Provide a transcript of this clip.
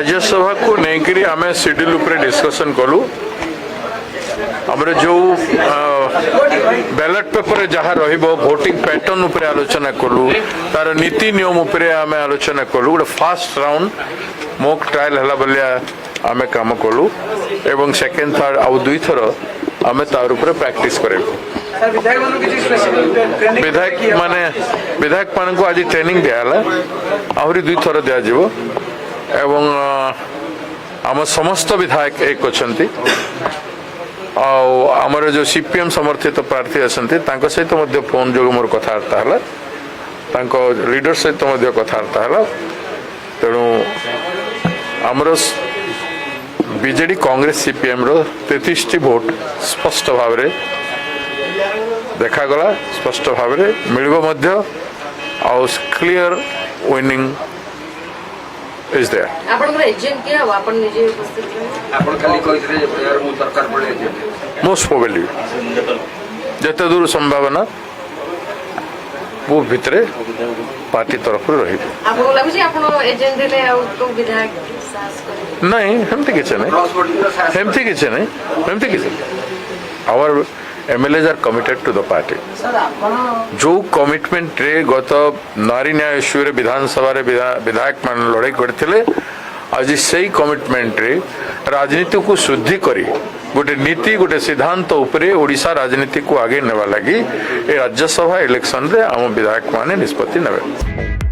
राज्यसभा को लेकर आम शेड्यूल उपर डिस्कसन कलु आमर जो बैलेट पेपर जहाँ भोटिंग पैटर्न उपर आलोचना कलु तार नीति नियम उपर आम आलोचना कलु गोटे फास्ट राउंड मॉक ट्रायल है बोलिया आम काम कलु एवं सेकेंड थर्ड आउ दुई थर आम तार उपर प्रैक्टिस करें विधायक मान को आज ट्रेनिंग दियाला आहरी दुई थर दिज्व एवं आम समस्त विधायक एक अच्छी आमर जो सीपीएम समर्थित प्रार्थी अच्छा सहित फोन जो मोर कथबार्ता है लीडर सहित कथबार्ता है तेणु आमर बीजेडी कांग्रेस सीपीएम रो 33 भोट स्पष्ट भाव में देखागला स्पष्ट भाव में मिल क्लियर विनिंग इज देयर आपन एजेंट के आपन निजे उपस्थित रहे आपन खाली कहितरे यार मु सरकार बळे एजेंट मोस्ट प्रोबेबली जते दूर संभावना वो भितरे पार्टी तरफ रही आपको लागु छी आपन एजेंट देले आ तो विधायक साहस करे नहीं हमते किछे नहीं हमते किछे नहीं हमते किछे our MLAs are committed to the party जो कमिटमेंट रे गत नारी न्याय इश्यू रे विधानसभा रे विधायक मान लड़ाई करथिले आज सही कमिटमेंट रे राजनीति को शुद्धि करी गोटे नीति गोटे सिद्धांत उपरे ओडिशा राजनीति को आगे नेवा लगी ए राज्यसभा इलेक्शन रे आम विधायक माने निष्पत्ति नेबे।